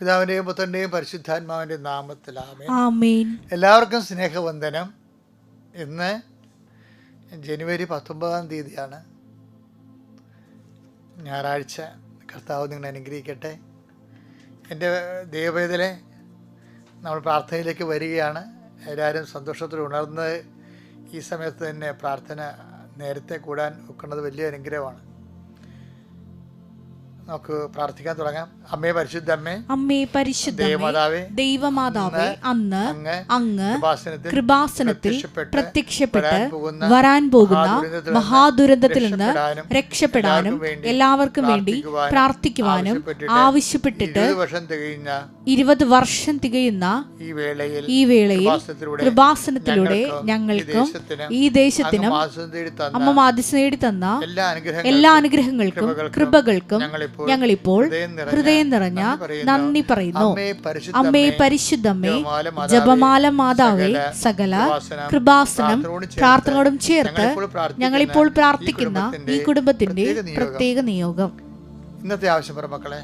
പിതാവിൻ്റെയും പുത്രൻ്റെയും പരിശുദ്ധാത്മാവിൻ്റെയും നാമത്തിൽ ആമേൻ. എല്ലാവർക്കും സ്നേഹവന്ദനം. ഇന്ന് ജനുവരി 19 ഞായറാഴ്ച. കർത്താവ് നിങ്ങളെ അനുഗ്രഹിക്കട്ടെ. എൻ്റെ ദൈവവേദനെ നമ്മൾ പ്രാർത്ഥനയിലേക്ക് വരികയാണ്. എല്ലാവരും സന്തോഷത്തിൽ ഉണർന്ന് ഈ സമയത്ത് തന്നെ പ്രാർത്ഥന നേരത്തെ കൂടാൻ ഒക്കുന്നത് വലിയ അനുഗ്രഹമാണ്. നമുക്ക് പ്രാർത്ഥിക്കാൻ തുടങ്ങാം. അമ്മേ പരിശുദ്ധമ്മേ, അമ്മേ പരിശുദ്ധമേ, ദൈവമാതാവേ, അന്ന് അങ്ങ് കൃപാസനത്തിൽ പ്രത്യക്ഷപ്പെട്ട് വരാൻ പോകുന്ന മഹാദുരന്തത്തിൽ നിന്ന് രക്ഷപ്പെടാനും എല്ലാവർക്കും വേണ്ടി പ്രാർത്ഥിക്കുവാനും ആവശ്യപ്പെട്ടിട്ട് 20 വർഷം തികയുന്ന ഈ വേളയിൽ കൃപാസനത്തിലൂടെ ഞങ്ങൾക്കും ഈ ദേശത്തിനും അമ്മ മാധ്യസ്ഥ നേടി തന്ന എല്ലാ അനുഗ്രഹങ്ങൾക്കും കൃപകൾക്കും ഞങ്ങളിപ്പോൾ ഹൃദയം നിറഞ്ഞ നന്ദി പറയുന്നു. അമ്മേ പരിശുദ്ധമ്മേ, ജപമാല മാതാവേ, സകല കൃപാസനം പ്രാർത്ഥനയോടും ചേർത്ത് ഞങ്ങളിപ്പോൾ പ്രാർത്ഥിക്കുന്ന ഈ കുടുംബത്തിന്റെ പ്രത്യേക നിയോഗം. ഇന്നത്തെ ആവശ്യം പറ മക്കളെ.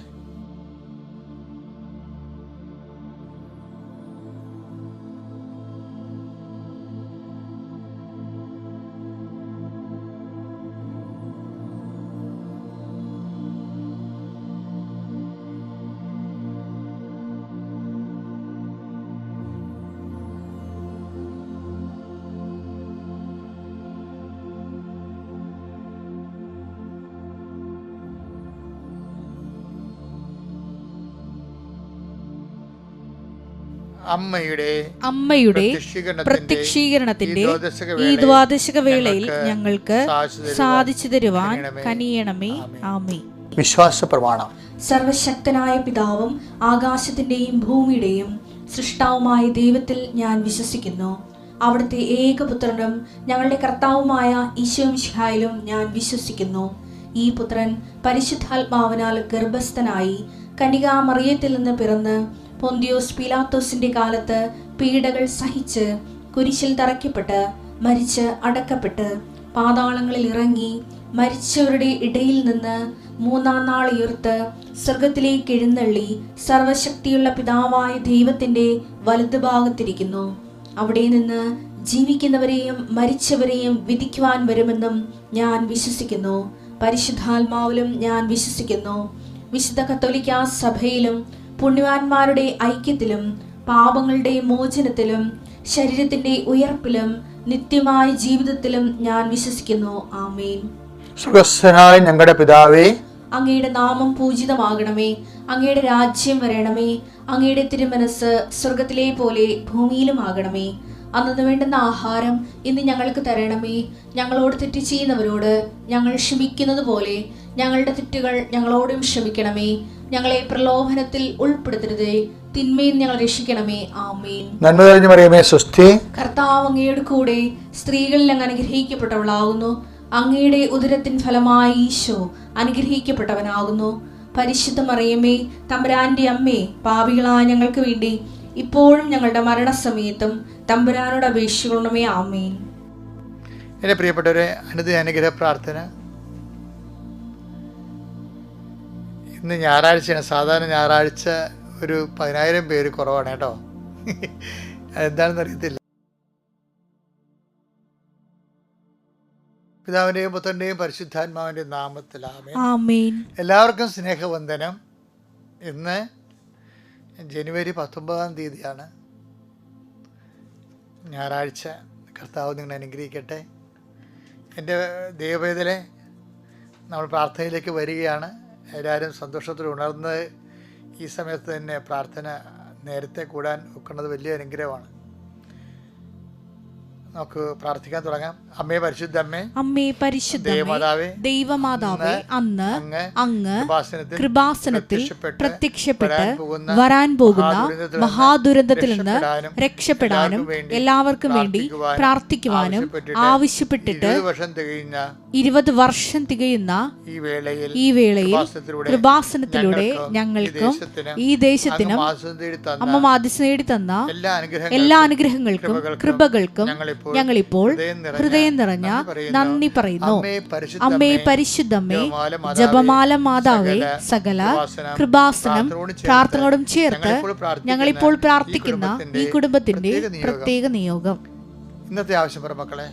അമ്മയുടെ പ്രത്യക്ഷീകരണത്തിന്റെ ഈ ദ്വാദശക വേളയിൽ ഞങ്ങൾക്ക് സാധിച്ചു തരുവാൻ കനിയണമേ. ആമേൻ. വിശ്വാസ പ്രമാണം. സർവശക്തനായ പിതാവും ആകാശത്തിന്റെയും ഭൂമിയുടെയും സൃഷ്ടാവുമായ ദൈവത്തിൽ ഞാൻ വിശ്വസിക്കുന്നു. അവിടുത്തെ ഏകപുത്രനും ഞങ്ങളുടെ കർത്താവുമായ ഈശോമിശിഹായിലും ഞാൻ വിശ്വസിക്കുന്നു. ഈ പുത്രൻ പരിശുദ്ധാത്മാവിനാൽ ഗർഭസ്ഥനായി കന്യകാമറിയത്തിൽ നിന്ന് പിറന്ന് പൊന്തിയോസ് പീലാത്തോസിന്റെ കാലത്ത് പീഡകൾ സഹിച്ച് കുരിശിൽ തറയ്ക്കപ്പെട്ട് മരിച്ച് അടക്കപ്പെട്ട് പാതാളങ്ങളിൽ ഇറങ്ങി മരിച്ചവരുടെ ഇടയിൽ നിന്ന് 3-ാം നാൾ ഉയർത്ത് സ്വർഗത്തിലേക്ക് എഴുന്നള്ളി സർവശക്തിയുള്ള പിതാവായ ദൈവത്തിന്റെ വലതുഭാഗത്തിരിക്കുന്നു. അവിടെ നിന്ന് ജീവിക്കുന്നവരെയും മരിച്ചവരെയും വിധിക്കുവാൻ വരുമെന്നും ഞാൻ വിശ്വസിക്കുന്നു. പരിശുദ്ധാത്മാവിലും ഞാൻ വിശ്വസിക്കുന്നു. വിശുദ്ധ കത്തോലിക്കാ സഭയിലും പുണ്യവാന്മാരുടെ ഐക്യത്തിലും പാപങ്ങളുടെ മോചനത്തിലും ശരീരത്തിന്റെ ഉയർപ്പിലും നിത്യമായ ജീവിതത്തിലും ഞാൻ വിശ്വസിക്കുന്നു. ആമേൻ. സ്വർഗ്ഗസ്ഥനായ ഞങ്ങളുടെ പിതാവേ, അങ്ങയുടെ നാമം പൂജിതമാകണമേ. അങ്ങയുടെ രാജ്യം വരണമേ. അങ്ങയുടെ തിരുമനസ് സ്വർഗത്തിലെ പോലെ ഭൂമിയിലും ആകണമേ. അന്നു വേണ്ടുന്ന ആഹാരം ഇന്ന് ഞങ്ങൾക്ക് തരണമേ. ഞങ്ങളോട് തെറ്റ് ചെയ്യുന്നവരോട് ഞങ്ങൾ ക്ഷമിക്കുന്നത് പോലെ ഞങ്ങളുടെ തെറ്റുകൾ ഞങ്ങളോടും ക്ഷമിക്കണമേ. ഞങ്ങളെ പ്രലോഭനത്തിൽ ഉൾപ്പെടുത്തരുതേ, തിന്മയിൽ ഞങ്ങൾ രക്ഷിക്കണമേ. ആമേൻ. നന്മ നിറഞ്ഞ മറിയമേ, സ്വസ്തി. കർത്താവ് അങ്ങയുടെ കൂടെ സ്ത്രീകളിൽ അങ്ങ് അനുഗ്രഹിക്കപ്പെട്ടവളാകുന്നു. അങ്ങയുടെ ഉദരത്തിൻ ഫലമായി ഈശോ അനുഗ്രഹിക്കപ്പെട്ടവനാകുന്നു. പരിശുദ്ധ മറിയമേ, തമ്പുരാന്റെ അമ്മേ, പാപികളായ ഞങ്ങൾക്ക് വേണ്ടി ഇപ്പോഴും ഞങ്ങളുടെ മരണസമയത്തും തമ്പുരാനോട് അപേക്ഷിക്കണമേ. ആമേൻ. എൻ്റെ പ്രിയപ്പെട്ടവരെ, അനുഗ്രഹ പ്രാർത്ഥന. ഇന്ന് ഞായറാഴ്ചയാണ്. സാധാരണ ഞായറാഴ്ച ഒരു 10,000 പേര് കുറവാണ് കേട്ടോ. അതെന്താണെന്ന് അറിയത്തില്ല. പിതാവിൻ്റെയും പുത്രൻ്റെയും പരിശുദ്ധാത്മാവിൻ്റെയും നാമത്തിൽ ആമേൻ. എല്ലാവർക്കും സ്നേഹവന്ദനം. ഇന്ന് ജനുവരി 19 ഞായറാഴ്ച. കർത്താവ് നിങ്ങളെ അനുഗ്രഹിക്കട്ടെ. എൻ്റെ ദൈവവേദനെ നമ്മൾ പ്രാർത്ഥനയിലേക്ക് വരികയാണ്. എല്ലാവരും സന്തോഷത്തിൽ ഉണർന്ന് ഈ സമയത്ത് തന്നെ പ്രാർത്ഥന നേരത്തെ കൂടാൻ ഒക്കുന്നത് വലിയ അനുഗ്രഹമാണ്. നമുക്ക് പ്രാർത്ഥിക്കാൻ തുടങ്ങാം. അമ്മേ പരിശുദ്ധമ്മേ, അമ്മേ പരിശുദ്ധമേ, ദൈവമാതാവേ, അന്ന് അങ്ങ് കൃപാസനത്തിൽ പ്രത്യക്ഷപ്പെട്ട് വരാൻ പോകുന്ന മഹാദുരന്തത്തിൽ നിന്ന് രക്ഷപ്പെടാനും എല്ലാവർക്കും വേണ്ടി പ്രാർത്ഥിക്കുവാനും ആവശ്യപ്പെട്ടിട്ട് 20 വർഷം തികയുന്ന ഈ വേളയിൽ കൃപാസനത്തിലൂടെ ഞങ്ങൾക്കും ഈ ദേശത്തിനും അമ്മ മാധ്യസ്ഥ നേടി തന്ന എല്ലാ അനുഗ്രഹങ്ങൾക്കും കൃപകൾക്കും ഞങ്ങളിപ്പോൾ ഹൃദയം നിറഞ്ഞ നന്ദി പറയുന്നു. അമ്മേ പരിശുദ്ധമ്മേ, ജപമാല മാതാവേ, സകല കൃപാസനം പ്രാർത്ഥനയോടും ചേർത്ത് ഞങ്ങളിപ്പോൾ പ്രാർത്ഥിക്കുന്ന ഈ കുടുംബത്തിന്റെ പ്രത്യേക നിയോഗം. ഇന്നത്തെ ആവശ്യം പറ മക്കളെ.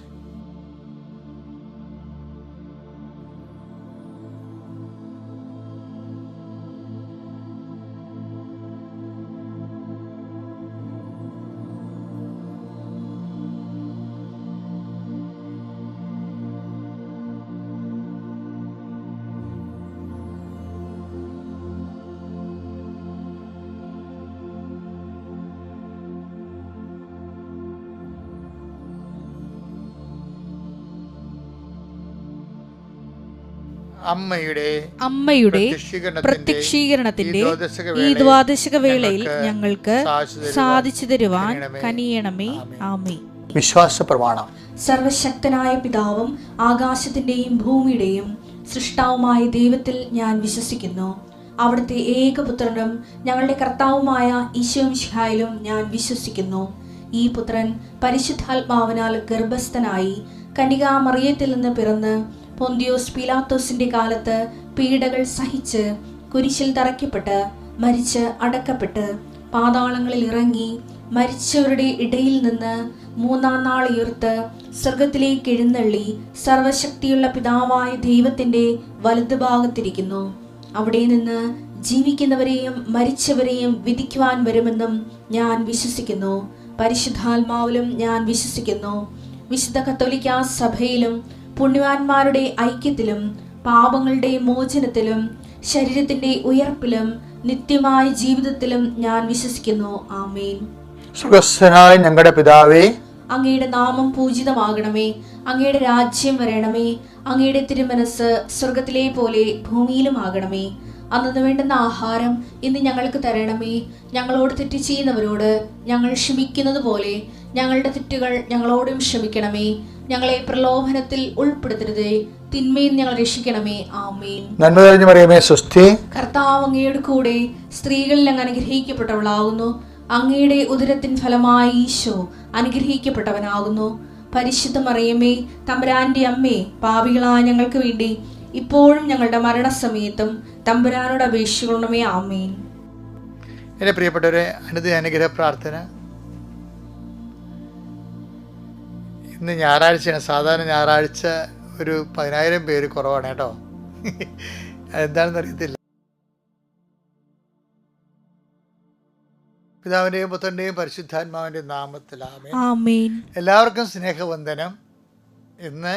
അമ്മയുടെ പ്രത്യക്ഷീകരണത്തിന്റെ ഈ ദ്വാദശക വേളയിൽ ഞങ്ങൾക്ക് സാധിച്ചു തരുവാൻ കനിയണമേ. ആമേൻ. വിശ്വാസ പ്രമാണം. സർവശക്തനായ പിതാവും ആകാശത്തിന്റെയും ഭൂമിയുടെയും സൃഷ്ടാവുമായ ദൈവത്തിൽ ഞാൻ വിശ്വസിക്കുന്നു. അവിടുത്തെ ഏകപുത്രനും ഞങ്ങളുടെ കർത്താവുമായ ഈശോമിശിഹായിലും ഞാൻ വിശ്വസിക്കുന്നു. ഈ പുത്രൻ പരിശുദ്ധാത്മാവിനാൽ ഗർഭസ്ഥനായി കന്യകാമറിയത്തിൽ നിന്ന് പിറന്ന് പൊന്തിയോസ് പീലാത്തോസിന്റെ കാലത്ത് പീഡകൾ സഹിച്ച് കുരിശിൽ തറയ്ക്കപ്പെട്ട് മരിച്ച് അടക്കപ്പെട്ട് പാതാളങ്ങളിൽ ഇറങ്ങി മരിച്ചവരുടെ ഇടയിൽ നിന്ന് മൂന്നാം നാൾ ഉയർത്ത് സ്വർഗത്തിലേക്ക് എഴുന്നള്ളി സർവശക്തിയുള്ള പിതാവായ ദൈവത്തിന്റെ വലതുഭാഗത്തിരിക്കുന്നു. അവിടെ നിന്ന് ജീവിക്കുന്നവരെയും മരിച്ചവരെയും വിധിക്കുവാൻ വരുമെന്നും ഞാൻ വിശ്വസിക്കുന്നു. പരിശുദ്ധാത്മാവിലും ഞാൻ വിശ്വസിക്കുന്നു. വിശുദ്ധ കത്തോലിക്കാ സഭയിലും പുണ്യവാന്മാരുടെ ഐക്യത്തിലും പാപങ്ങളുടെ മോചനത്തിലും ശരീരത്തിന്റെ ഉയർപ്പിലും നിത്യമായ ജീവിതത്തിലും ഞാൻ വിശ്വസിക്കുന്നു. ആമേൻ. സ്വർഗ്ഗസ്ഥനായ ഞങ്ങളുടെ പിതാവേ, അങ്ങയുടെ നാമം പൂജിതമാകണമേ. അങ്ങയുടെ രാജ്യം വരണമേ. അങ്ങയുടെ തിരുമനസ് സ്വർഗത്തിലെ പോലെ ഭൂമിയിലും ആകണമേ. അന്നു വേണ്ടുന്ന ആഹാരം ഇന്ന് ഞങ്ങൾക്ക് തരണമേ. ഞങ്ങളോട് തെറ്റ് ചെയ്യുന്നവരോട് ഞങ്ങൾ ക്ഷമിക്കുന്നത് പോലെ ഞങ്ങളുടെ തെറ്റുകൾ ഞങ്ങളോടും ക്ഷമിക്കണമേ. ഞങ്ങളെ പ്രലോഭനത്തിൽ ഉൾപ്പെടുത്തരുതേ, തിന്മയിൽ ഞങ്ങൾ രക്ഷിക്കണമേ. ആമേൻ. നന്മ നിറഞ്ഞ മറിയമേ, സ്വസ്തി. കർത്താവ് അങ്ങയുടെ കൂടെ സ്ത്രീകളിൽ അങ്ങ് അനുഗ്രഹിക്കപ്പെട്ടവളാകുന്നു. അങ്ങയുടെ ഉദരത്തിൻ ഫലമായി ഈശോ അനുഗ്രഹിക്കപ്പെട്ടവനാകുന്നു. പരിശുദ്ധ മറിയമേ, തമ്പുരാന്റെ അമ്മേ, പാപികളായ ഞങ്ങൾക്ക് വേണ്ടി ഇപ്പോഴും ഞങ്ങളുടെ മരണസമയത്തും തമ്പുരാനോട് അപേക്ഷിക്കണമേ. ആമേൻ. എൻ്റെ പ്രിയപ്പെട്ടവരെ, അനുഗ്രഹ പ്രാർത്ഥന. ഇന്ന് ഞായറാഴ്ചയാണ്. സാധാരണ ഞായറാഴ്ച ഒരു 10,000 പേര് കുറവാണ് കേട്ടോ. അതെന്താണെന്ന് അറിയത്തില്ല. പിതാവിൻ്റെയും പുത്രൻ്റെയും പരിശുദ്ധാത്മാവിൻ്റെയും നാമത്തിൽ ആമേൻ. എല്ലാവർക്കും സ്നേഹവന്ദനം. ഇന്ന്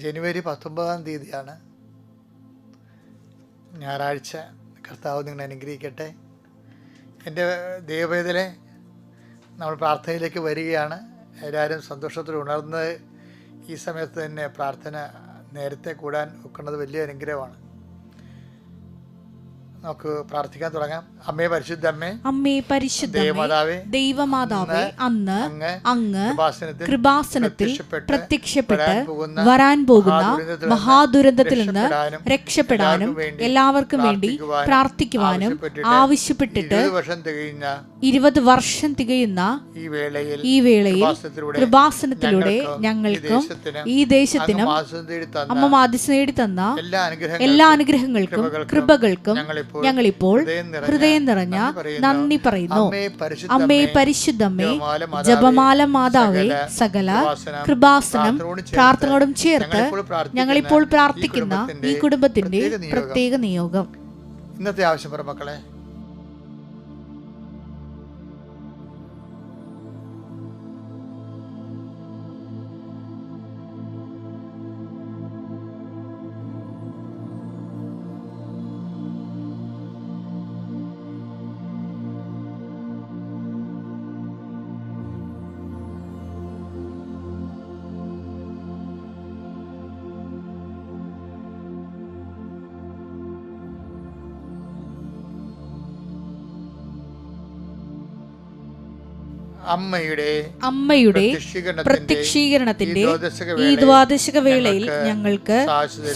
ജനുവരി 19-ാം തീയതിയാണ്, ഞായറാഴ്ച. കർത്താവ് നിങ്ങളെ അനുഗ്രഹിക്കട്ടെ. എൻ്റെ ദൈവവേദനെ നമ്മൾ പ്രാർത്ഥനയിലേക്ക് വരികയാണ്. എല്ലാവരും സന്തോഷത്തിൽ ഉണർന്ന് ഈ സമയത്ത് തന്നെ പ്രാർത്ഥന നേരത്തെ കൂടാൻ ഒക്കുന്നത് വലിയ അനുഗ്രഹമാണ്. നമുക്ക് പ്രാർത്ഥിക്കാൻ തുടങ്ങാം. അമ്മേ പരിശുദ്ധമ്മേ, അമ്മേ പരിശുദ്ധമേ, ദൈവമാതാവേ, അന്ന് അങ്ങ് കൃപാസനത്തിൽ പ്രത്യക്ഷപ്പെട്ട് വരാൻ പോകുന്ന മഹാദുരന്തത്തിൽ നിന്ന് രക്ഷപ്പെടാനും എല്ലാവർക്കും വേണ്ടി പ്രാർത്ഥിക്കുവാനും ആവശ്യപ്പെട്ടിട്ട് 20 വർഷം തികയുന്ന ഈ വേളയിൽ കൃപാസനത്തിലൂടെ ഞങ്ങൾക്കും ഈ ദേശത്തിനും അമ്മ മാധ്യസ്ഥ നേടി തന്ന എല്ലാ അനുഗ്രഹങ്ങൾക്കും കൃപകൾക്കും ഞങ്ങളിപ്പോൾ ഹൃദയം നിറഞ്ഞ നന്ദി പറയുന്നു. അമ്മേ പരിശുദ്ധമ്മേ, ജപമാല മാതാവേ, സകല കൃപാസനം പ്രാർത്ഥനയോടും ചേർത്ത് ഞങ്ങളിപ്പോൾ പ്രാർത്ഥിക്കുന്ന ഈ കുടുംബത്തിന്റെ പ്രത്യേക നിയോഗം. ഇന്നത്തെ ആവശ്യം പറ മക്കളെ. അമ്മയുടെ പ്രത്യക്ഷീകരണത്തിന്റെ ഈ ദ്വാദശക വേളയിൽ ഞങ്ങൾക്ക്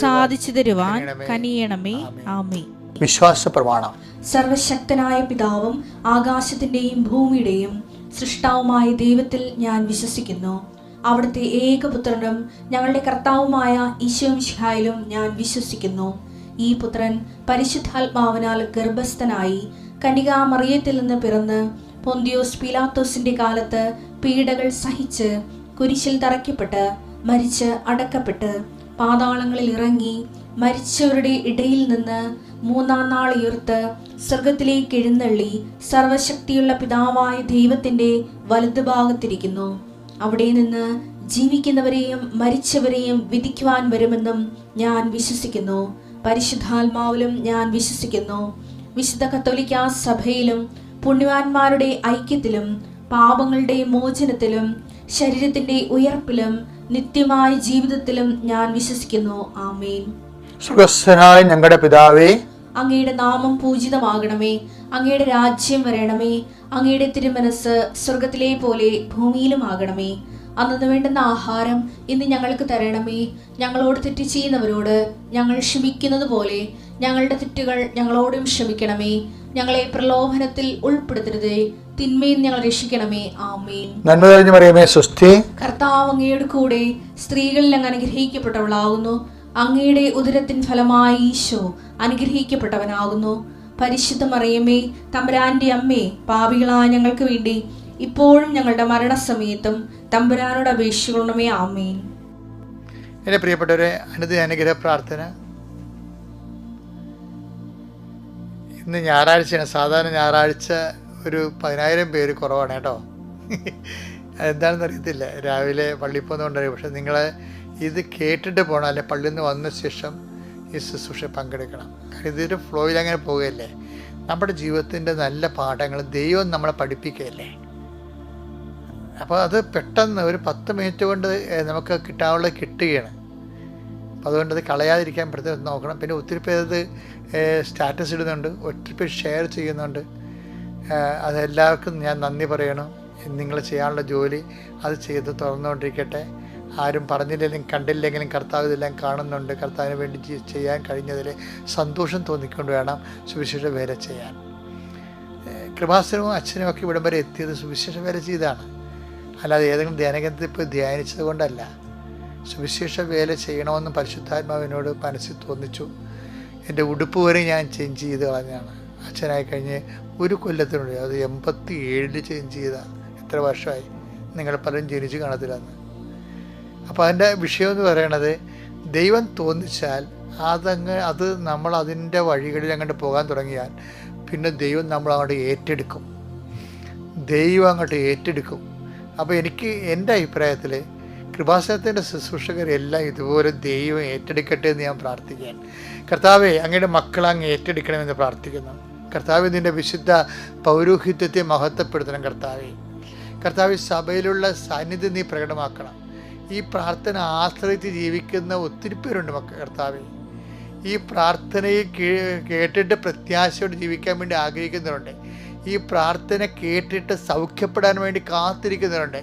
സാധിച്ചു തരുവാൻ കനിയണമേ. ആമേൻ. വിശ്വാസ പ്രമാണം. സർവശക്തനായ പിതാവും ആകാശത്തിന്റെയും ഭൂമിയുടെയും സൃഷ്ടാവുമായ ദൈവത്തിൽ ഞാൻ വിശ്വസിക്കുന്നു. അവിടുത്തെ ഏകപുത്രനും ഞങ്ങളുടെ കർത്താവുമായ ഈശോമിശിഹായിലും ഞാൻ വിശ്വസിക്കുന്നു. ഈ പുത്രൻ പരിശുദ്ധാത്മാവിനാൽ ഗർഭസ്ഥനായി കന്യകാമറിയത്തിൽ നിന്ന് പിറന്ന് പൊന്തിയോസ് പീലാത്തോസിന്റെ കാലത്ത് പീഡകൾ സഹിച്ച് കുരിശിൽ തറയ്ക്കപ്പെട്ട് മരിച്ച് അടക്കപ്പെട്ട് പാതാളങ്ങളിൽ ഇറങ്ങി മരിച്ചവരുടെ ഇടയിൽ നിന്ന് മൂന്നാം നാൾ ഉയർത്ത് സ്വർഗത്തിലേക്ക് എഴുന്നള്ളി സർവശക്തിയുള്ള പിതാവായ ദൈവത്തിന്റെ വലതുഭാഗത്തിരിക്കുന്നു. അവിടെ നിന്ന് ജീവിക്കുന്നവരെയും മരിച്ചവരെയും വിധിക്കുവാൻ വരുമെന്നും ഞാൻ വിശ്വസിക്കുന്നു. പരിശുദ്ധാത്മാവിലും ഞാൻ വിശ്വസിക്കുന്നു. വിശുദ്ധ കത്തോലിക്കാ സഭയിലും പുണ്യവാന്മാരുടെ ഐക്യത്തിലും പാപങ്ങളുടെ മോചനത്തിലും ശരീരത്തിന്റെ ഉയർപ്പിലും നിത്യമായ ജീവിതത്തിലും ഞാൻ വിശ്വസിക്കുന്നു. ആമേൻ. സുഖസ്ഥനായ ഞങ്ങളുടെ പിതാവേ, അങ്ങയുടെ നാമം പൂജിതമാകണമേ. അങ്ങയുടെ രാജ്യം വരണമേ. അങ്ങയുടെ തിരുമനസ് സ്വർഗത്തിലെ പോലെ ഭൂമിയിലും ആകണമേ. അന്നു വേണ്ടുന്ന ആഹാരം ഇന്ന് ഞങ്ങൾക്ക് തരണമേ. ഞങ്ങളോട് തെറ്റ് ചെയ്യുന്നവരോട് ഞങ്ങൾ ക്ഷമിക്കുന്നത് പോലെ ഞങ്ങളുടെ തെറ്റുകൾ ഞങ്ങളോടും ക്ഷമിക്കണമേ. ഞങ്ങളെ പ്രലോഭനത്തിൽ ഉൾപ്പെടുത്തരുതേ, തിന്മയിൽ ഞങ്ങൾ രക്ഷിക്കണമേ. ആമേൻ. നന്മ നിറഞ്ഞ മറിയമേ, സ്വസ്തി. കർത്താവ് അങ്ങയുടെ കൂടെ സ്ത്രീകളിൽ അങ്ങ് അനുഗ്രഹിക്കപ്പെട്ടവളാകുന്നു. അങ്ങയുടെ ഉദരത്തിൻ ഫലമായി ഈശോ അനുഗ്രഹിക്കപ്പെട്ടവനാകുന്നു. പരിശുദ്ധ മറിയമേ, തമ്പുരാന്റെ അമ്മേ, പാപികളായ ഞങ്ങൾക്ക് വേണ്ടി ഇപ്പോഴും ഞങ്ങളുടെ മരണസമയത്തും തമ്പുരാനോട് അപേക്ഷിക്കണമേ. ആമേൻ. എൻ്റെ പ്രിയപ്പെട്ടവരെ, അനുഗ്രഹ പ്രാർത്ഥന. ഇന്ന് ഞായറാഴ്ചയാണ്. സാധാരണ ഞായറാഴ്ച ഒരു 10,000 പേര് കുറവാണ് കേട്ടോ. അതെന്താണെന്ന് അറിയത്തില്ല. രാവിലെ പള്ളിയിൽ പോകുന്നതുകൊണ്ടറിയാം. പക്ഷെ നിങ്ങൾ ഇത് കേട്ടിട്ട് പോകണം, അല്ലെ പള്ളിയിൽ നിന്ന് വന്ന ശേഷം ഈ ശുശ്രൂഷ പങ്കെടുക്കണം. കാരണം ഇതൊരു ഫ്ലോയിൽ അങ്ങനെ പോവുകയല്ലേ. നമ്മുടെ ജീവിതത്തിൻ്റെ നല്ല പാഠങ്ങൾ ദൈവം നമ്മളെ പഠിപ്പിക്കുകയല്ലേ. അപ്പോൾ അത് പെട്ടെന്ന് ഒരു 10 മിനിറ്റ് കൊണ്ട് നമുക്ക് കിട്ടാനുള്ളത് കിട്ടുകയാണ്. അപ്പോൾ അതുകൊണ്ട് അത് കളയാതിരിക്കാൻ പ്രത്യേകം നോക്കണം. പിന്നെ ഒത്തിരി പേരത് സ്റ്റാറ്റസ് ഇടുന്നുണ്ട്, ഒത്തിരി പേര് ഷെയർ ചെയ്യുന്നുണ്ട്. അതെല്ലാവർക്കും ഞാൻ നന്ദി പറയണം. നിങ്ങൾ ചെയ്യാനുള്ള ജോലി അത് ചെയ്ത് തുറന്നുകൊണ്ടിരിക്കട്ടെ. ആരും പറഞ്ഞില്ലെങ്കിലും കണ്ടില്ലെങ്കിലും കർത്താവ് ഇതെല്ലാം കാണുന്നുണ്ട്. കർത്താവിന് വേണ്ടി ചെയ്യാൻ കഴിഞ്ഞതിൽ സന്തോഷം തോന്നിക്കൊണ്ട് വേണം സുവിശേഷ വേല ചെയ്യാൻ. കൃപാസനവും അച്ഛനും ഒക്കെ ഇവിടം വരെ എത്തിയത് സുവിശേഷ വേല ചെയ്താണ്, അല്ലാതെ ഏതെങ്കിലും ധ്യാനകേന്ദ്രത്തിൽ പോയി ധ്യാനിച്ചത് കൊണ്ടല്ല. സുവിശേഷ വേല ചെയ്യണമെന്ന് പരിശുദ്ധാത്മാവിനോട് മനസ്സിൽ തോന്നിച്ചു. എൻ്റെ ഉടുപ്പ് വരെ ഞാൻ ചേഞ്ച് ചെയ്ത് കളഞ്ഞാണ്. അച്ഛനായി കഴിഞ്ഞ് ഒരു കൊല്ലത്തിനുള്ളിൽ, അത് 87 ചേഞ്ച് ചെയ്ത. എത്ര വർഷമായി, നിങ്ങൾ പലരും ജനിച്ച് കാണത്തില്ലെന്ന്. അപ്പോൾ അതിൻ്റെ വിഷയം എന്ന് പറയണത്, ദൈവം തോന്നിച്ചാൽ അത് നമ്മൾ അതിൻ്റെ വഴികളിൽ അങ്ങോട്ട് പോകാൻ തുടങ്ങിയാൽ പിന്നെ ദൈവം നമ്മൾ അങ്ങോട്ട് ഏറ്റെടുക്കും. അപ്പോൾ എനിക്ക് എൻ്റെ അഭിപ്രായത്തിൽ കൃപാസനത്തിൻ്റെ ശുശ്രൂഷകരെല്ലാം ഇതുപോലെ ദൈവം ഏറ്റെടുക്കട്ടെ എന്ന് ഞാൻ പ്രാർത്ഥിക്കാൻ. കർത്താവെ, അങ്ങയുടെ മക്കളെ അങ്ങ് ഏറ്റെടുക്കണമെന്ന് പ്രാർത്ഥിക്കുന്നു. കർത്താവ്, നിൻ്റെ വിശുദ്ധ പൗരോഹിത്യത്തെ മഹത്വപ്പെടുത്തണം. കർത്താവ് സഭയിലുള്ള സാന്നിധ്യം നീ പ്രകടമാക്കണം. ഈ പ്രാർത്ഥന ആശ്രയിച്ച് ജീവിക്കുന്ന ഒത്തിരി പേരുണ്ട് കർത്താവെ. ഈ പ്രാർത്ഥനയെ കേട്ടിട്ട് പ്രത്യാശയോടെ ജീവിക്കാൻ വേണ്ടി ആഗ്രഹിക്കുന്നവരുണ്ട്. ഈ പ്രാർത്ഥന കേട്ടിട്ട് സൗഖ്യപ്പെടാൻ വേണ്ടി കാത്തിരിക്കുന്നവരുണ്ട്.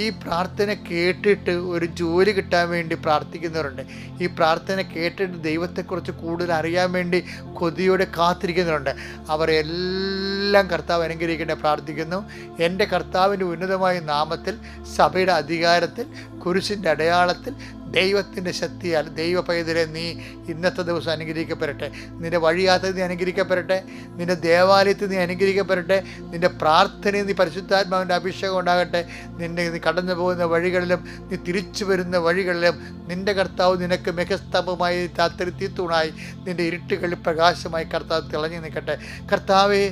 ഈ പ്രാർത്ഥന കേട്ടിട്ട് ഒരു ജോലി കിട്ടാൻ വേണ്ടി പ്രാർത്ഥിക്കുന്നവരുണ്ട്. ഈ പ്രാർത്ഥന കേട്ടിട്ട് ദൈവത്തെക്കുറിച്ച് കൂടുതൽ അറിയാൻ വേണ്ടി കൊതിയോടെ കാത്തിരിക്കുന്നവരുണ്ട്. അവരെല്ലാം കർത്താവ് അനുഗ്രഹിക്കട്ടെ പ്രാർത്ഥിക്കുന്നു. എൻ്റെ കർത്താവിൻ്റെ ഉന്നതമായ നാമത്തിൽ, സഭയുടെ അധികാരത്തിൽ, കുരിശിൻ്റെ അടയാളത്തിൽ, ദൈവത്തിൻ്റെ ശക്തിയാൽ ദൈവ പൈതലെ നീ ഇന്നത്തെ ദിവസം അനുഗ്രഹിക്കപ്പെടട്ടെ. നിൻ്റെ വഴിയാത്ര നീ അനുഗ്രഹിക്കപ്പെടട്ടെ. നിൻ്റെ ദേവാലയത്തിൽ നീ അനുഗ്രഹിക്കപ്പെടട്ടെ. നിൻ്റെ പ്രാർത്ഥനയിൽ നീ പരിശുദ്ധാത്മാവിൻ്റെ അഭിഷേകം ഉണ്ടാകട്ടെ. നീ കടന്നു പോകുന്ന വഴികളിലും നീ തിരിച്ചു വരുന്ന വഴികളിലും നിൻ്റെ കർത്താവ് നിനക്ക് മികസ്തംഭമായി, രാത്രി തീത്തൂണായി, നിൻ്റെ ഇരുട്ടുകളിൽ പ്രകാശമായി കർത്താവ് തിളങ്ങി നിൽക്കട്ടെ. കർത്താവേ,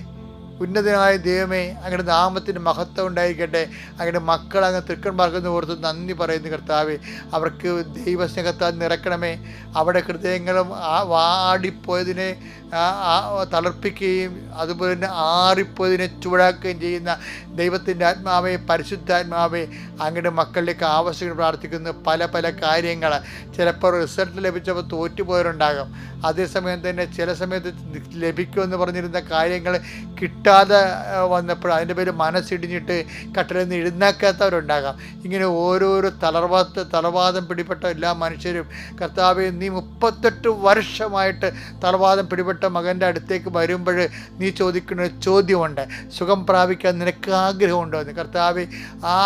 ഉന്നതനായ ദൈവമേ, അങ്ങയുടെ നാമത്തിന് മഹത്വം ഉണ്ടായിരിക്കട്ടെ. അങ്ങയുടെ മക്കൾ അങ്ങ് തൃക്കൺമാർക്കെന്ന് ഓർത്ത് നന്ദി പറയുന്നു കർത്താവേ. അവർക്ക് ദൈവസ്നേഹത്താൽ നിറക്കണമേ. അവിടെ ഹൃദയങ്ങളും വാടിപ്പോയതിനെ തളർപ്പിക്കുകയും അതുപോലെ തന്നെ ആറിപ്പോയതിനെ ചൂടാക്കുകയും ചെയ്യുന്ന ദൈവത്തിൻ്റെ ആത്മാവേ, പരിശുദ്ധാത്മാവേ, അങ്ങയുടെ മക്കളിലേക്ക് ആവശ്യങ്ങൾ പ്രാർത്ഥിക്കുന്നു. പല കാര്യങ്ങൾ ചിലപ്പോൾ റിസൾട്ട് ലഭിച്ചപ്പോൾ തോറ്റുപോയവരുണ്ടാകും. അതേസമയം തന്നെ ചില സമയത്ത് ലഭിക്കുമെന്ന് പറഞ്ഞിരുന്ന കാര്യങ്ങൾ കിട്ടാതെ വന്നപ്പോൾ അതിൻ്റെ പേര് മനസ്സിടിഞ്ഞിട്ട് കട്ടിലിൽ നിന്ന് എഴുന്നേക്കാത്തവരുണ്ടാകാം. ഇങ്ങനെ ഓരോരോ തളർവാദം പിടിപ്പെട്ട എല്ലാ മനുഷ്യരും, കർത്താവെ, നീ 38 വർഷമായിട്ട് തളർവാദം പിടിപെട്ട പ്രിയപ്പെട്ട മകൻ്റെ അടുത്തേക്ക് വരുമ്പോൾ നീ ചോദിക്കുന്ന ഒരു ചോദ്യമുണ്ട്, സുഖം പ്രാപിക്കാൻ നിനക്ക് ആഗ്രഹമുണ്ടോ എന്ന്. കർത്താവെ,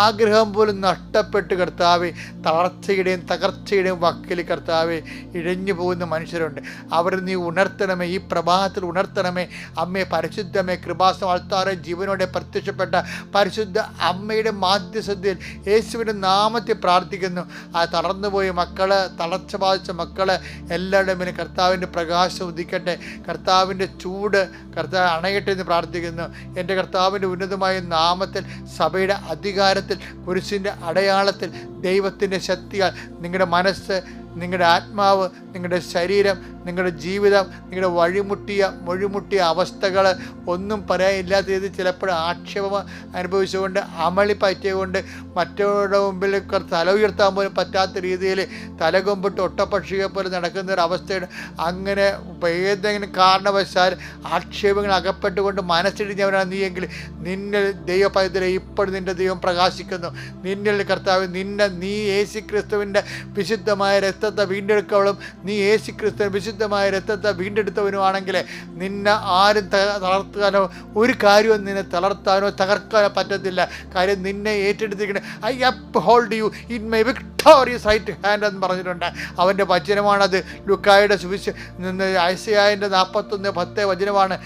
ആഗ്രഹം പോലും നഷ്ടപ്പെട്ട് കർത്താവെ തളർച്ചയുടെയും തകർച്ചയുടെയും വക്കിൽ കർത്താവെ ഇഴഞ്ഞു പോകുന്ന മനുഷ്യരുണ്ട്. അവർ നീ ഉണർത്തണമേ, ഈ പ്രഭാതത്തിൽ ഉണർത്തണമേ. അമ്മയെ പരിശുദ്ധമേ, കൃപാസനം അൾത്താറെ ജീവനോടെ പ്രത്യക്ഷപ്പെട്ട പരിശുദ്ധ അമ്മയുടെ മാധ്യസ്ഥതയിൽ യേശുവിൻ്റെ നാമത്തിൽ പ്രാർത്ഥിക്കുന്നു. ആ തളർന്നുപോയ മക്കള്, തളർച്ച ബാധിച്ച മക്കള് എല്ലാവരുടെയും പിന്നെ കർത്താവിൻ്റെ പ്രകാശം ഉദിക്കട്ടെ, കർത്താവിൻ്റെ ചൂട് കർത്താവ് അണയട്ടെ എന്ന് പ്രാർത്ഥിക്കുന്നു. എൻ്റെ കർത്താവിൻ്റെ ഉന്നതമായ നാമത്തിൽ, സഭയുടെ അധികാരത്തിൽ, കുരിശിൻ്റെ അടയാളത്തിൽ, ദൈവത്തിൻ്റെ ശക്തിയാൽ നിങ്ങളുടെ മനസ്സ്, നിങ്ങളുടെ ആത്മാവ്, നിങ്ങളുടെ ശരീരം, നിങ്ങളുടെ ജീവിതം, നിങ്ങളുടെ വഴിമുട്ടിയ അവസ്ഥകൾ ഒന്നും പറയാനില്ലാത്ത രീതി ചിലപ്പോൾ ആക്ഷേപം അനുഭവിച്ചുകൊണ്ട് അമളി പറ്റിയതുകൊണ്ട് മറ്റവരുടെ മുമ്പിൽ തല ഉയർത്താൻ പോലും പറ്റാത്ത രീതിയിൽ തലകൊമ്പിട്ട് ഒട്ടപ്പക്ഷിയെ പോലെ നടക്കുന്ന ഒരു അവസ്ഥയാണ്. അങ്ങനെ ഏതെങ്കിലും കാരണവശാൽ ആക്ഷേപങ്ങൾ അകപ്പെട്ടുകൊണ്ട് മനസ്സിടിഞ്ഞവനാണ് നീയെങ്കിൽ നിന്നിൽ ദൈവപൈതലെ ഇപ്പോൾ നിൻ്റെ ദൈവം പ്രകാശിക്കുന്നു. നിന്നിൽ കർത്താവ് നീ യേശുക്രിസ്തുവിൻ്റെ വിശുദ്ധമായ രക്തത്തെ വീണ്ടെടുക്കവളും നീ യേശുക്രിസ്തു വിശുദ്ധമായ രക്തത്തെ വീണ്ടെടുത്തവനുമാണെങ്കിൽ നിന്നെ ആരും തളർത്താനോ ഒരു കാര്യവും നിന്നെ തളർത്താനോ തകർക്കാനോ പറ്റത്തില്ല. കാര്യം നിന്നെ ഏറ്റെടുത്തിരിക്കുന്നത് I uphold you in my victorious right hand എന്ന് പറഞ്ഞിട്ടുണ്ട്. അവൻ്റെ വചനമാണത്. ലുക്കായുടെ ഐസയായിൻ്റെ 41:10 വചനമാണ്.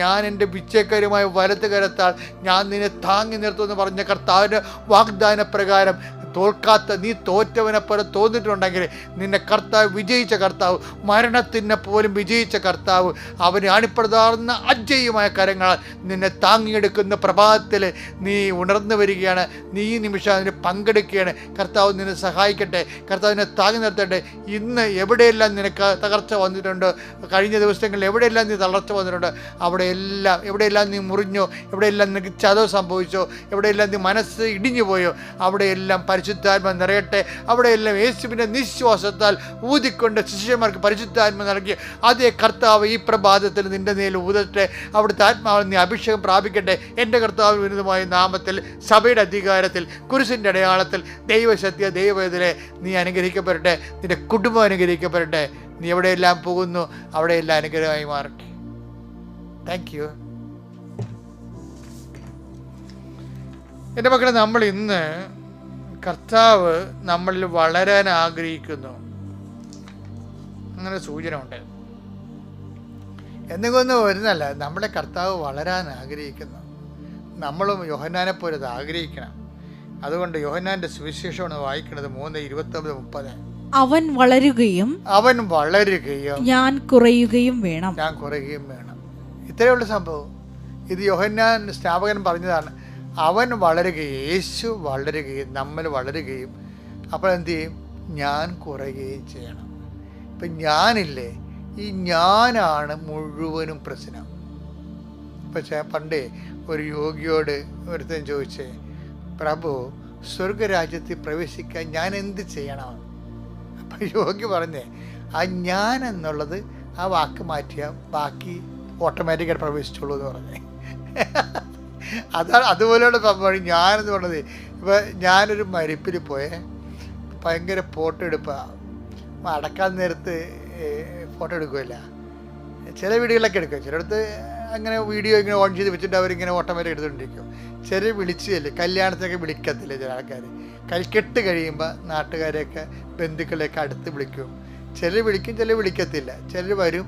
ഞാൻ എൻ്റെ പിച്ചക്കാരുമായ വലത്ത് കരത്താൽ ഞാൻ നിന്നെ താങ്ങി നിർത്തുമെന്ന് പറഞ്ഞ കർത്താവിൻ്റെ വാഗ്ദാന പ്രകാരം തോൽക്കാത്ത നീ തോറ്റവനെ പോലെ തോന്നിട്ടുണ്ടെങ്കിൽ നിന്നെ കർത്താവ് വിജയിച്ച കർത്താവ്, മരണത്തിനെ പോലും വിജയിച്ച കർത്താവ്, അവന് അണിപ്രതാർന്ന അജയ്യമായ കരങ്ങളാൽ നിന്നെ താങ്ങിയെടുക്കുന്ന പ്രഭാതത്തിൽ നീ ഉണർന്നു വരികയാണ്. നീ ഈ നിമിഷം അതിന് പങ്കെടുക്കുകയാണ്. കർത്താവ് നിന്നെ സഹായിക്കട്ടെ, കർത്താവിനെ താങ്ങി നിർത്തട്ടെ. ഇന്ന് എവിടെയെല്ലാം നിനക്ക് തകർച്ച വന്നിട്ടുണ്ട്, കഴിഞ്ഞ ദിവസങ്ങളിൽ എവിടെയെല്ലാം നീ തളർച്ച വന്നിട്ടുണ്ട്, എവിടെയെല്ലാം നീ മുറിഞ്ഞോ, എവിടെയെല്ലാം നിനക്ക് ചതവ് സംഭവിച്ചോ, എവിടെയെല്ലാം നീ മനസ്സ് ഇടിഞ്ഞു പോയോ, അവിടെയെല്ലാം പരിശുദ്ധാത്മ നിറയട്ടെ. അവിടെയെല്ലാം യേശുവിൻ്റെ നിശ്വാസത്താൽ ഊതിക്കൊണ്ട് ശിഷ്യന്മാർക്ക് പരിശുദ്ധാത്മ നൽകി അതേ കർത്താവ് ഈ പ്രഭാതത്തിൽ നിൻ്റെ മേൽ ഊതട്ടെ. അവിടുത്തെ ആത്മാവിൽ നീ അഭിഷേകം പ്രാപിക്കട്ടെ. എൻ്റെ കർത്താവിന് വിരുദ്ധമായ നാമത്തിൽ, സഭയുടെ അധികാരത്തിൽ, കുരിശിൻ്റെ അടയാളത്തിൽ, ദൈവശക്തിയ ദൈവവേദനെ നീ അനുഗ്രഹിക്കപ്പെടട്ടെ. നിൻ്റെ കുടുംബം അനുഗ്രഹിക്കപ്പെടട്ടെ. നീ എവിടെയെല്ലാം പോകുന്നു അവിടെയെല്ലാം അനുഗ്രഹമായി മാറട്ടെ. Thank you. എൻ്റെ മക്കളെ, നമ്മൾ ഇന്ന് കർത്താവ് നമ്മളിൽ വളരാൻ ആഗ്രഹിക്കുന്നു, അങ്ങനെ സൂചന ഉണ്ട്. എന്തെങ്കിലും വരുന്നല്ല, നമ്മുടെ കർത്താവ് വളരാൻ ആഗ്രഹിക്കുന്നു. നമ്മളും യോഹന്നാനെ പോലെ അത് ആഗ്രഹിക്കണം. അതുകൊണ്ട് യോഹന്നാൻ്റെ സുവിശേഷമാണ് വായിക്കുന്നത് 3:29-30. അവൻ വളരുകയും ഞാൻ കുറയുകയും വേണം. ഇത്രയുള്ള സംഭവം. ഇത് യോഹന്നാൻ സ്നാപകൻ പറഞ്ഞതാണ്. അവൻ വളരുകയും, യേശു വളരുകയും, നമ്മൾ വളരുകയും, അപ്പോൾ എന്തു ചെയ്യും? ഞാൻ കുറയുകയും ചെയ്യണം. ഇപ്പം ഞാനില്ലേ, ഈ ഞാനാണ് മുഴുവനും പ്രശ്നം. പക്ഷേ പണ്ടേ ഒരു യോഗിയോട് ഒരുത്തൻ ചോദിച്ചേ, പ്രഭു, സ്വർഗരാജ്യത്തിൽ പ്രവേശിക്കാൻ ഞാൻ എന്ത് ചെയ്യണം? അപ്പം യോഗി പറഞ്ഞേ, ആ ഞാൻ എന്നുള്ളത് ആ വാക്ക് മാറ്റിയാൽ ബാക്കി ഓട്ടോമാറ്റിക്കായിട്ട് പ്രവേശിച്ചോളൂ എന്ന് പറഞ്ഞേ. അതാണ് അതുപോലെയുള്ള സംഭവം ഞാനെന്ന് പറഞ്ഞത്. ഇപ്പം ഞാനൊരു മരിപ്പിൽ പോയേ, ഭയങ്കര ഫോട്ടോ എടുപ്പാണ്. അടക്കാൻ നേരത്ത് ഫോട്ടോ എടുക്കുമല്ല, ചില വീഡിയോകളൊക്കെ എടുക്കും. ചിലടത്ത് അങ്ങനെ വീഡിയോ ഇങ്ങനെ ഓൺ ചെയ്ത് വെച്ചിട്ട് അവരിങ്ങനെ ഓട്ടോമാറ്റിക് എടുത്തുകൊണ്ടിരിക്കും. ചില വിളിച്ചല്ലേ, കല്യാണത്തിനൊക്കെ വിളിക്കത്തില്ല ചില ആൾക്കാർ. കെട്ട് കഴിയുമ്പോൾ നാട്ടുകാരെയൊക്കെ ബന്ധുക്കളെയൊക്കെ അടുത്ത് വിളിക്കും. ചിലർ വിളിക്കും, ചിലർ വിളിക്കത്തില്ല. ചിലർ വരും,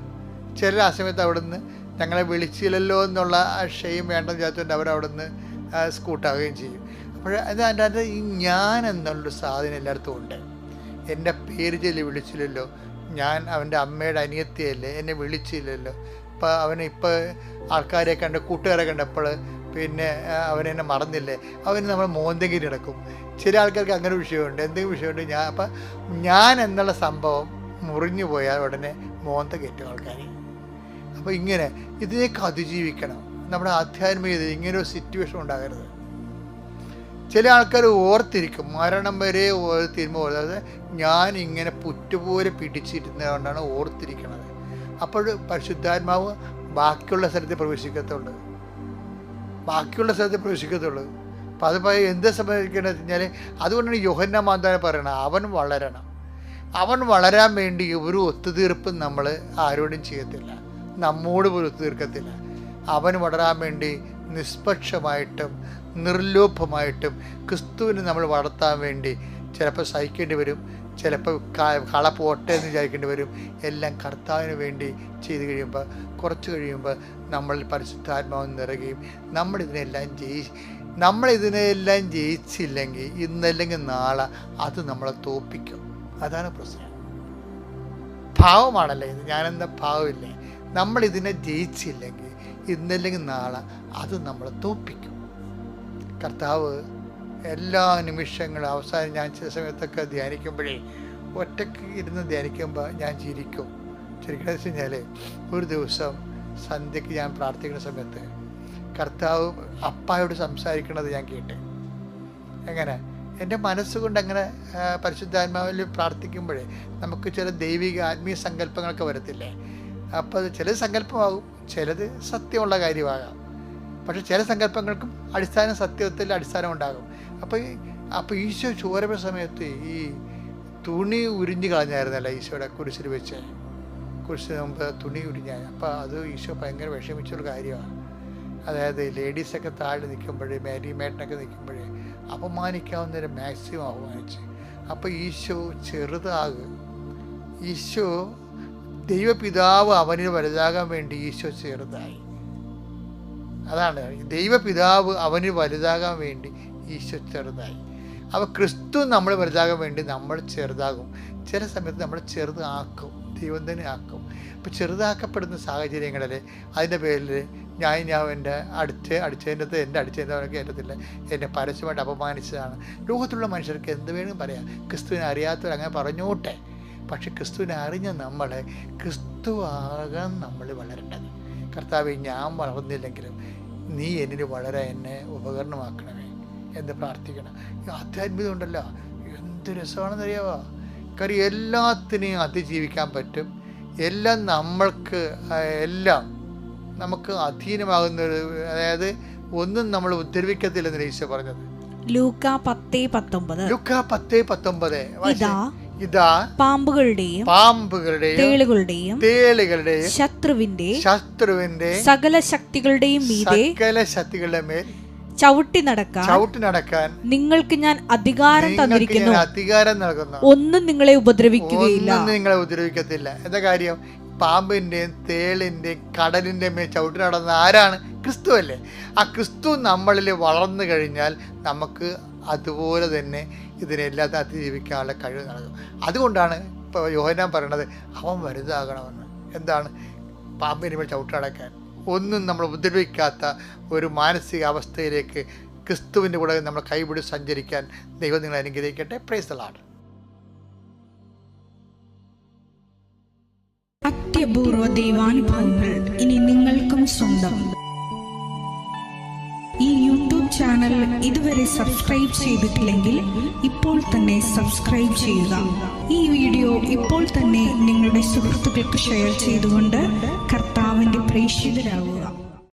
ചിലർ ആ സമയത്ത് അവിടെ നിന്ന് ഞങ്ങളെ വിളിച്ചില്ലല്ലോ എന്നുള്ള ആ ഷെയിം വേണ്ടെന്ന് വിചാരിച്ചുകൊണ്ട് അവരവിടെ നിന്ന് സ്കൂട്ടാവുകയും ചെയ്യും. അപ്പോൾ അതിൻ്റെ ഈ ഞാൻ എന്നുള്ളൊരു സാധനം എല്ലായിടത്തും ഉണ്ട്. എൻ്റെ പേര് ചൊല്ലി വിളിച്ചില്ലല്ലോ, ഞാൻ അവൻ്റെ അമ്മയുടെ അനിയത്തിയല്ലേ, എന്നെ വിളിച്ചില്ലല്ലോ, ഇപ്പോൾ ഇപ്പോൾ ആൾക്കാരെ കണ്ട് കൂട്ടുകാരെ കണ്ടപ്പോൾ പിന്നെ അവനെന്നെ മറന്നില്ലേ, അവന് നമ്മൾ മോന്തെങ്കിലും കിടക്കും. ചില ആൾക്കാർക്ക് അങ്ങനെ വിഷയമുണ്ട്, എന്തെങ്കിലും വിഷയമുണ്ട്. അപ്പം ഞാൻ എന്നുള്ള സംഭവം മുറിഞ്ഞു പോയാൽ ഉടനെ മോന്ത കയറ്റും ആൾക്കാർ. അപ്പോൾ ഇങ്ങനെ ഇതിനേക്ക് അതിജീവിക്കണം. നമ്മുടെ ആധ്യാത്മികത ഇങ്ങനൊരു സിറ്റുവേഷൻ ഉണ്ടാകരുത്. ചില ആൾക്കാർ ഓർത്തിരിക്കും, മരണം വരെ ഓർത്തിരുമ്പോൾ, അതായത് ഞാൻ ഇങ്ങനെ പുറ്റുപോലെ പിടിച്ചിരുന്നതുകൊണ്ടാണ് ഓർത്തിരിക്കുന്നത്. അപ്പോൾ പരിശുദ്ധാത്മാവ് ബാക്കിയുള്ള സ്ഥലത്ത് പ്രവേശിക്കത്തുള്ളൂ. അപ്പം അതിപ്പോൾ എന്ത് സംഭവിക്കണമെന്ന് വെച്ച് കഴിഞ്ഞാൽ, അതുകൊണ്ടാണ് യോഹന്നാൻ മാതാവിനെ പറയണത്, അവൻ വളരണം. അവൻ വളരാൻ വേണ്ടി ഒരു ഒത്തുതീർപ്പും നമ്മൾ ആരോടും ചെയ്യത്തില്ല. നമ്മോട് പോലും തീർക്കത്തില്ല. അവൻ വളരാൻ വേണ്ടി നിഷ്പക്ഷമായിട്ടും നിർലോഭമായിട്ടും ക്രിസ്തുവിനെ നമ്മൾ വളർത്താൻ വേണ്ടി ചിലപ്പോൾ സഹിക്കേണ്ടി വരും, ചിലപ്പോൾ കള പോട്ടെ എന്ന് വിചാരിക്കേണ്ടി വരും. എല്ലാം കർത്താവിന് വേണ്ടി ചെയ്ത് കഴിയുമ്പോൾ കുറച്ച് കഴിയുമ്പോൾ നമ്മളിൽ പരിശുദ്ധാത്മാവ് നിറയുകയും നമ്മളിതിനെല്ലാം ജയിച്ചില്ലെങ്കിൽ ഇന്നല്ലെങ്കിൽ നാളെ അത് നമ്മളെ തോൽപ്പിക്കും. അതാണ് പ്രശ്നം. ഭാവമാണല്ലേ ഇത്, ഞാനെന്താ ഭാവമില്ലേ? നമ്മളിതിനെ ജയിച്ചില്ലെങ്കിൽ ഇന്നല്ലെങ്കിൽ നാളെ അത് നമ്മളെ തോൽപ്പിക്കും. കർത്താവ് എല്ലാ നിമിഷങ്ങളും അവസാനം ഞാൻ ചില സമയത്തൊക്കെ ധ്യാനിക്കുമ്പോഴേ ഒറ്റയ്ക്ക് ഇരുന്ന് ധ്യാനിക്കുമ്പോൾ ഞാൻ ചിരിക്കണമെന്ന് വെച്ച് കഴിഞ്ഞാൽ, ഒരു ദിവസം സന്ധ്യയ്ക്ക് ഞാൻ പ്രാർത്ഥിക്കുന്ന സമയത്ത് കർത്താവ് അപ്പായോട് സംസാരിക്കണത് ഞാൻ കേട്ടെ. എങ്ങനെ? എൻ്റെ മനസ്സുകൊണ്ട് അങ്ങനെ പരിശുദ്ധാത്മാവിൽ പ്രാർത്ഥിക്കുമ്പോഴേ നമുക്ക് ചില ദൈവിക ആത്മീയ സങ്കല്പങ്ങളൊക്കെ വരത്തില്ലേ? അപ്പോൾ അത് ചിലത് സങ്കല്പമാകും, ചിലത് സത്യമുള്ള കാര്യമാകാം. പക്ഷെ ചില സങ്കല്പങ്ങൾക്കും സത്യത്തിൽ അടിസ്ഥാനം ഉണ്ടാകും. അപ്പോൾ ഈശോ ചോരവ സമയത്ത് ഈ തുണി ഉരിഞ്ഞു കളഞ്ഞായിരുന്നല്ലോ ഈശോയുടെ കുരിശിൽ വെച്ച്. കുരിശിന് മുമ്പ് തുണി ഉരിഞ്ഞാൽ, അപ്പോൾ അത് ഈശോ ഭയങ്കര വിഷമിച്ചൊരു കാര്യമാണ്. അതായത് ലേഡീസൊക്കെ താഴെ നിൽക്കുമ്പോഴേ, മാരി മേട്ടനൊക്കെ നിൽക്കുമ്പോഴേ അപമാനിക്കാവുന്നൊരു മാക്സിമം അപമാനിച്ച്. അപ്പോൾ ഈശോ ചെറുതാകും. ഈശോ ദൈവപിതാവ് അവനിൽ വലുതാകാൻ വേണ്ടി ഈശോ ചെറുതായി. അതാണ് ദൈവപിതാവ് അവന് വലുതാകാൻ വേണ്ടി ഈശോ ചെറുതായി. അപ്പോൾ ക്രിസ്തു നമ്മൾ വലുതാകാൻ വേണ്ടി നമ്മൾ ചെറുതാകും. ചില സമയത്ത് നമ്മൾ ചെറുതാക്കും, ദൈവം തന്നെ ആക്കും. അപ്പോൾ ചെറുതാക്കപ്പെടുന്ന സാഹചര്യങ്ങളിൽ അതിൻ്റെ പേരിൽ ഞാൻ എൻ്റെ അടിച്ചതിനൊക്കെ ഏറ്റത്തില്ല, എന്നെ പരസ്യമായിട്ട് അപമാനിച്ചതാണ്. ലോകത്തുള്ള മനുഷ്യർക്ക് എന്ത് വേണമെങ്കിലും പറയാം, ക്രിസ്തുവിനെ അറിയാത്തവർ അങ്ങനെ പറഞ്ഞോട്ടെ. പക്ഷെ ക്രിസ്തുവിനെ അറിഞ്ഞ നമ്മളെ ക്രിസ്തു ആകാൻ നമ്മൾ വളരേണ്ടത്. കർത്താവേ, ഞാൻ വളർന്നില്ലെങ്കിലും നീ എന്നിൽ വളരെ എന്നെ ഉപകരണമാക്കണമേ എന്ന് പ്രാർത്ഥിക്കണം. ഈ ആധ്യാത്മികത ഉണ്ടല്ലോ, എന്ത് രസമാണെന്നറിയാവോ? കാര്യം എല്ലാത്തിനെയും അതിജീവിക്കാൻ പറ്റും. എല്ലാം നമുക്ക് അധീനമാകുന്നൊരു, അതായത് ഒന്നും നമ്മൾ ഉദ്ധരിക്കത്തില്ലെന്ന് ഈശോ പറഞ്ഞത്. ലൂക്കാ 10:19 ഇതാ പാമ്പുകളുടെയും തേളുകളുടെയും ശത്രുവിന്റെ സകല ശക്തികളുടെയും മേൽ ചവിട്ടി നടക്കാൻ നിങ്ങൾക്ക് ഞാൻ അധികാരം നൽകുന്നു. ഒന്നും നിങ്ങളെ ഉപദ്രവിക്കത്തില്ല. എന്താ കാര്യം? പാമ്പിൻ്റെയും തേളിൻ്റെയും കടലിൻ്റെ മേൽ ചവിട്ടി നടന്ന ആരാണ്? ക്രിസ്തു അല്ലേ? ആ ക്രിസ്തു നമ്മളിൽ വളർന്നു കഴിഞ്ഞാൽ നമുക്ക് അതുപോലെ തന്നെ ഇതിനെല്ലാം അതിജീവിക്കാനുള്ള കഴിവ് നൽകും. അതുകൊണ്ടാണ് ഇപ്പോൾ യോഹന്നാൻ പറയണത് അവൻ വലുതാകണമെന്ന്. എന്താണ്? പാമ്പിന് മേൽ ചവിട്ടി നടക്കാൻ, ഒന്നും നമ്മൾ ഉപദ്രവിക്കാത്ത ഒരു മാനസിക അവസ്ഥയിലേക്ക് ക്രിസ്തുവിൻ്റെ കൂടെ നമ്മൾ കൈപിടി സഞ്ചരിക്കാൻ ദൈവം നിങ്ങളെ അനുഗ്രഹിക്കട്ടെ. Praise the lord. അത്യപൂർവ ദൈവാനുഭവങ്ങൾ ഇനി നിങ്ങൾക്കും സ്വന്തം. ഈ യൂട്യൂബ് ചാനൽ ഇതുവരെ സബ്സ്ക്രൈബ് ചെയ്തിട്ടില്ലെങ്കിൽ ഇപ്പോൾ തന്നെ സബ്സ്ക്രൈബ് ചെയ്യുക. ഈ വീഡിയോ ഇപ്പോൾ തന്നെ നിങ്ങളുടെ സുഹൃത്തുക്കൾക്ക് ഷെയർ ചെയ്തുകൊണ്ട് കർത്താവിൻ്റെ പ്രേക്ഷിതരാകുക.